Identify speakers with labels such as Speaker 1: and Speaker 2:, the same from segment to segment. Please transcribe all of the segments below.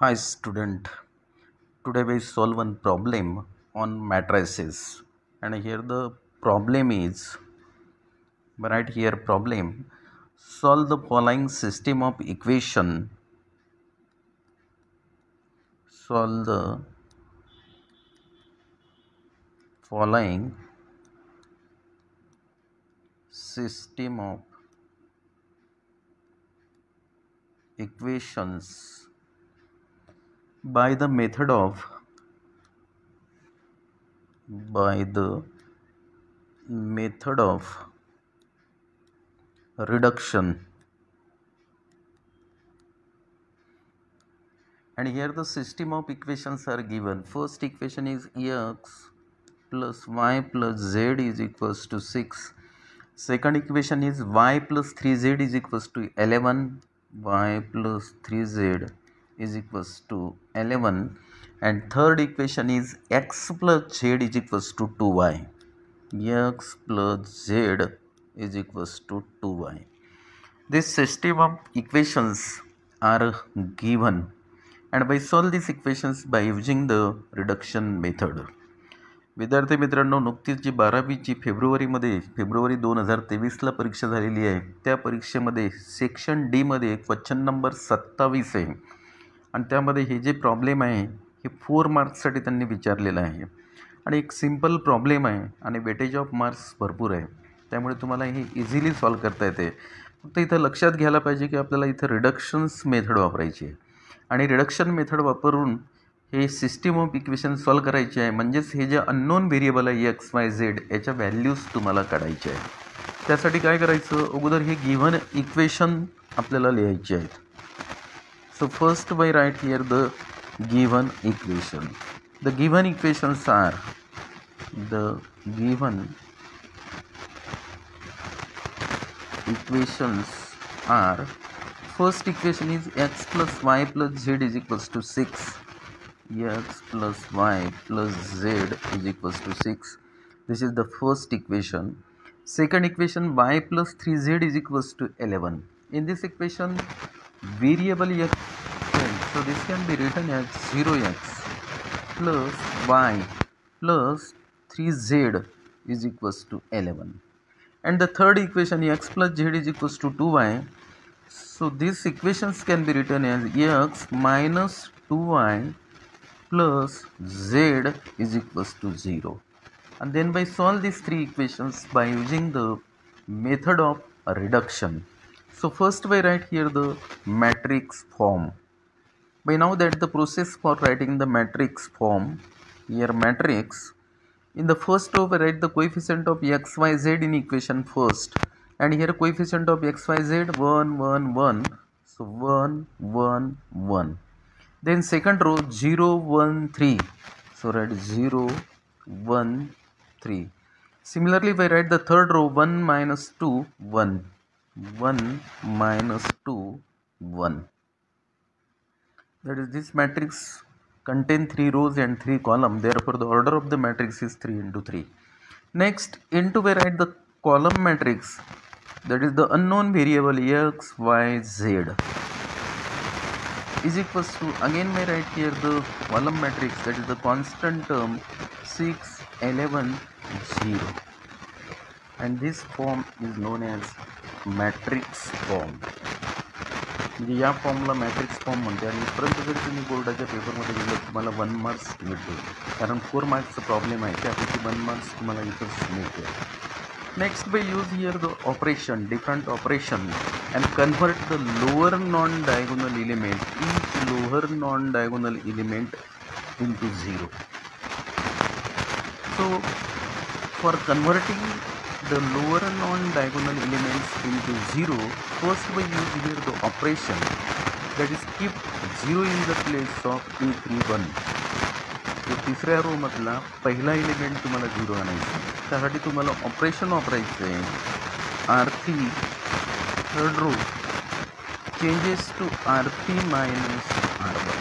Speaker 1: Hi student, today we solve one problem on matrices and here the problem is right here problem solve the following system of equation. Solve the following system of equations by the method of by the method of reduction. And here the system of equations are given. First equation is x plus y plus z is equals to 6. Second equation is y plus 3z is equals to 11. Y plus 3z is equals to 11. And third equation is x plus z is equals to 2y. X plus z is equals to 2y. This system of equations are given and by solve these equations by using the reduction method. विद्यार्थी मित्रांनो, नुकतीच जी 12वीची फेब्रुवारी 2023ला परीक्षा झालेली आहे त्या परीक्षेमध्ये section D मध्ये question number 27 आहे आणि त्यामध्ये हे जे प्रॉब्लेम आहे हे 4 मार्क्ससाठी त्यांनी विचारलेलं आहे आणि एक सिंपल प्रॉब्लेम आहे आणि वेटेज ऑफ मार्क्स भरपूर आहे, त्यामुळे तुम्हाला हे इझिली सॉल्व करता येते. फक्त इथं लक्षात घ्यायला पाहिजे की आपल्याला इथं रिडक्शन्स मेथड वापरायची आहे आणि रिडक्शन मेथड वापरून हे सिस्टीम ऑफ इक्वेशन सॉल्व करायचे आहे. म्हणजेच हे जे अननोन व्हेरिएबल आहे एक्स वाय झेड याच्या व्हॅल्यूज तुम्हाला काढायचे आहे. त्यासाठी काय करायचं, अगोदर हे गिव्हन इक्वेशन आपल्याला लिहायचे आहेत. So first by right here the given equation. The given equations are first equation is x plus y plus z is equals to 6. X plus y plus z is equals to 6. This is the first equation. Second equation, y plus 3z is equals to 11. In this equation variable x, so this can be written as 0x plus y plus 3z is equals to 11. And the third equation, x plus z is equals to 2y. So these equations can be written as x minus 2y plus z is equals to 0. And then by solve these three equations by using the method of reduction. So first by write here the matrix form. By now that the process for writing the matrix form, here matrix, in the first row we write the coefficient of x, y, z in equation first. And here coefficient of x, y, z 1, 1, 1. So 1, 1, 1. Then second row 0, 1, 3. So write 0, 1, 3. Similarly, if I write the third row 1 minus 2, 1. 1 minus 2, 1. That is, this matrix contain 3 rows and 3 columns. Therefore, the order of the matrix is 3 into 3. Next, into we write the column matrix. That is the unknown variable x, y, z is equals to, again we write here the column matrix, that is the constant term 6, 11, 0. And this form is known as matrix form. म्हणजे या फॉर्मला matrix form म्हणते आणि इथपर्यंत जर तुम्ही बोर्डाच्या पेपरमध्ये गेलं तुम्हाला 1 मार्क्स मिळतो, कारण 4 मार्क्सचा प्रॉब्लेम आहे त्यापैकी 1 मार्क्स तुम्हाला इथंच मिळते. Next we use here the operation, different operation, and convert the lower non-diagonal element, each lower non-diagonal element into 0. So for converting the lower non-diagonal elements into 0, first we use here the operation, that is keep 0 in the place of a31. तो तिसऱ्या रो मधला पहिला element तुम्हाला 0 आणायचा, त्यासाठी तुम्हाला operation वापरायचं आहे r3. Third row changes to r3 minus r1.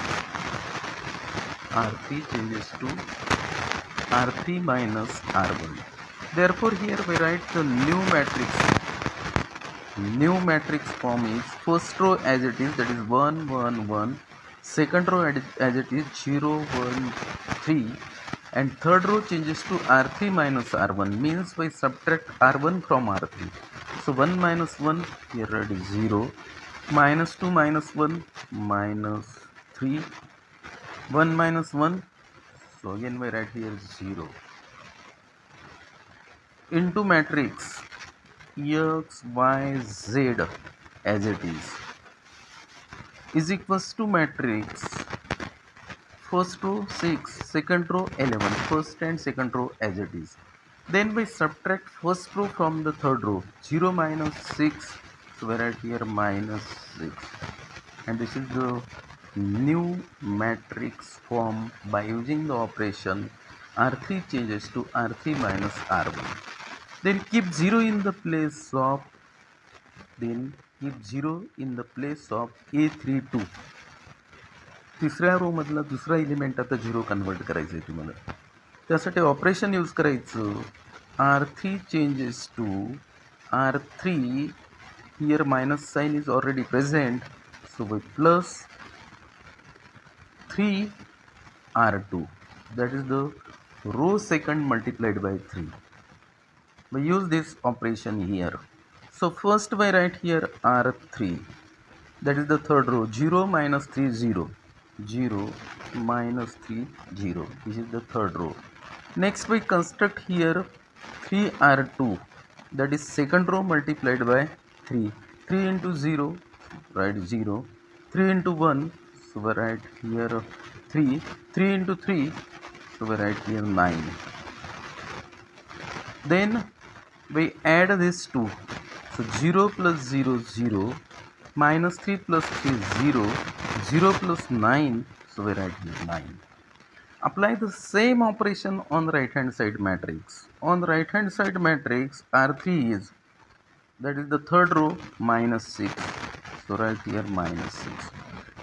Speaker 1: r3 changes to r3 minus r1. Therefore here we write the new matrix. New matrix form is first row as it is, that is 1, 1, 1. second row as it is 0 1 3, and third row changes to R3 minus R1, means we subtract R1 from R3. So 1 minus 1, here it is 0, minus 2 minus 1 minus 3, 1 minus 1, so again we write here 0, into matrix x y z as it is equals to matrix first row 6, second row 11, first and second row as it is. Then we subtract first row from the third row, 0 minus 6, so we write here minus 6, and this is the new matrix form by using the operation R3 changes to R3 minus R1. Then keep 0 in the place of A32. तिसऱ्या रो मधला दुसरा element आता 0 convert करायचं आहे तुम्हाला. त्यासाठी operation use करायचं, R3 changes to R3, here minus sign is already present, so we plus 3R2, that is the row second multiplied by 3. We use this operation here. So first we write here R3, that is the third row, 0 minus 3 0, 0 minus 3 0, this is the third row. Next we construct here 3R2, that is second row multiplied by 3, 3 into 0, write 0, 3 into 1, so we write here 3, 3 into 3, so we write here 9. Then we add this 2, so 0 plus 0 0, minus 3 plus 3 0, 0 plus 9, so we write here 9. Apply the same operation on the right hand side matrix. On the right hand side matrix, R3 is, that is the third row, minus 6, so write here minus 6.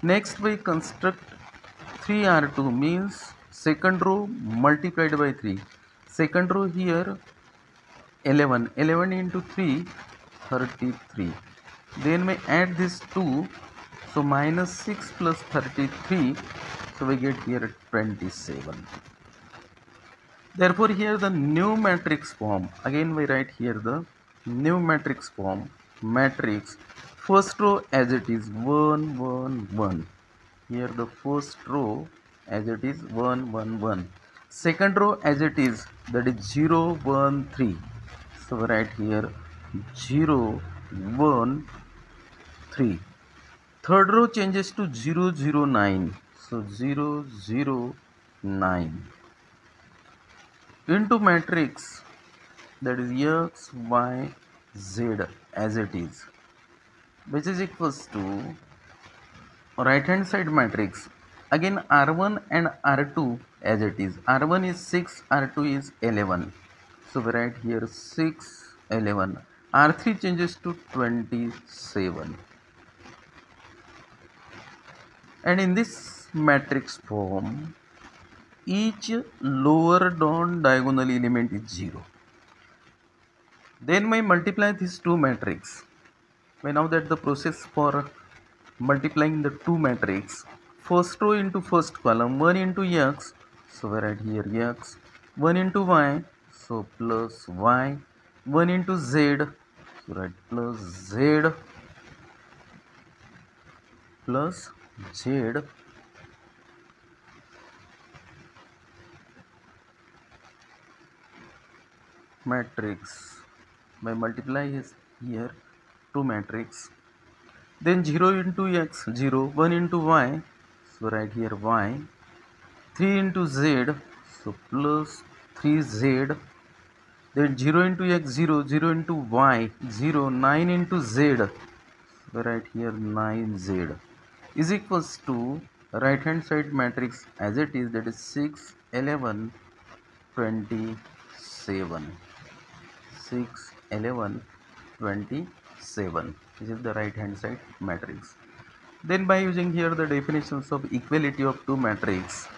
Speaker 1: Next we construct 3R2, means second row multiplied by 3. Second row here 11, 11 into 3, 33. Then we add this 2, so minus 6 plus 33, so we get here 27. Therefore here the new matrix form, again we write here the new matrix form, matrix first row as it is 1 1 1, here the first row as it is 1 1 1, second row as it is, that is 0 1 3, so we write here 0 1 3. Third row changes to 0 0 9, so 0 0 9, into matrix, that is x y z as it is, which is equals to right hand side matrix, again R1 and R2 as it is. R1 is 6, R2 is 11, so we write here 6 11. R3 changes to 27, and in this matrix form each lower down diagonal element is 0. Then we multiply these two matrix. We know that the process for multiplying the two matrix, first row into first column, 1 into x, so we write here x, 1 into y, so plus y, 1 into z, so write plus z, plus z, matrix. By multiply is here two matrix. Then 0 into x 0, 1 into y, so write here y, 3 into z, so plus 3z, then 0 into x 0, 0 into y 0, 9 into z, so write here 9z, is equals to right hand side matrix as it is, that is 6 11 27, 6 11 27. This is the right hand side matrix. Then by using here the definitions of equality of two matrix,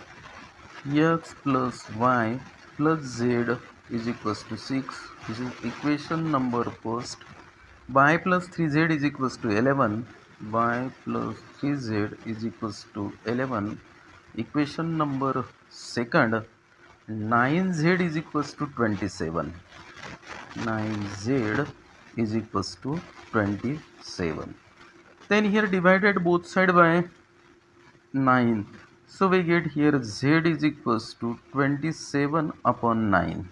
Speaker 1: x plus y plus z is equals to 6, this is equation number first, y plus 3z is equals to 11, y plus 3z is equals to 11. Equation number second, 9z is equals to 27. 9z is equals to 27. Then here divided both side by 9. So we get here z is equals to 27 upon 9.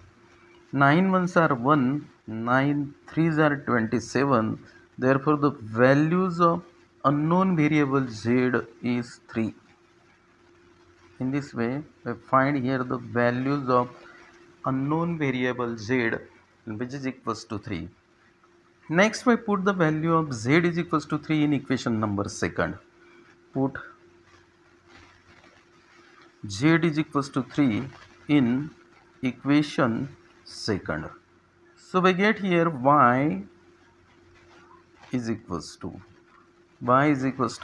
Speaker 1: 9 ones are 1, 9 threes are 27. Therefore, the values of unknown variable z is 3. In this way, we find here the values of unknown variable z, which is equals to 3. Next, we put the value of z is equals to 3 in equation number second. Put z is equals to 3 in equation second. So we get here y is equals to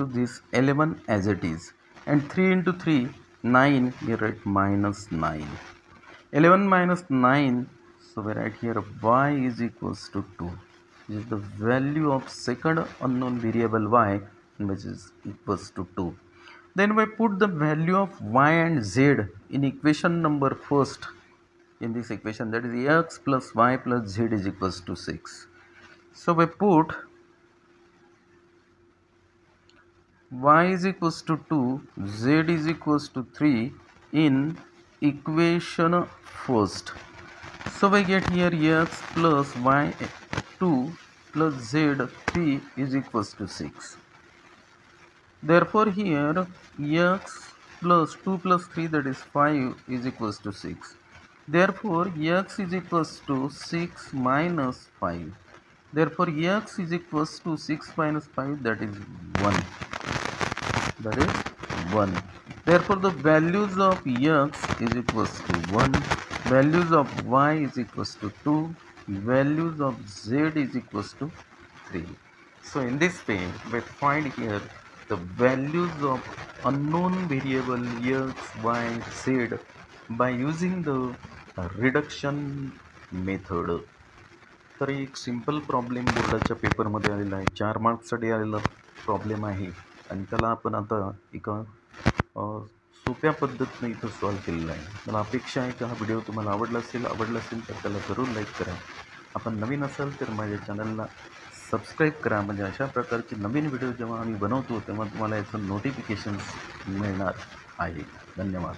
Speaker 1: this 11 as it is, and 3 into 3 9, we write minus 9. 11 minus 9, so we write here y is equals to 2. This is the value of second unknown variable y, which is equals to 2. Then we put the value of y and z in equation number first. In this equation, that is x plus y plus z is equals to 6. So we put y is equals to 2, z is equals to 3 in equation first. So we get here x plus y 2 plus z 3 is equals to 6. Therefore here x plus 2 plus 3, that is 5, is equals to 6. Therefore x is equals to 6 minus 5. Therefore x is equals to 6 minus 5, that is 1. That is 1. Therefore the values of x is equals to 1, values of y is equals to 2, values of z is equals to 3. So in this way we find here the values of unknown variable x, y, z by using the reduction method. तर एक simple problem बोर्डाच्या पेपरमध्ये आलेला आहे, 4 मार्क्ससाठी आलेला problem आहे आणि त्याला आपण आता एका सोप्या पद्धतीने इथं सॉल्व केलेला आहे. मला अपेक्षा आहे की हा व्हिडिओ तुम्हाला आवडला असेल तर त्याला जरूर लाईक करा. आपण नवीन असाल तर माझ्या चॅनलला सबस्क्राईब करा, म्हणजे अशा प्रकारचे नवीन व्हिडिओ जेव्हा आम्ही बनवतो तेव्हा तुम्हाला याचं नोटिफिकेशन्स मिळणार आहे. धन्यवाद.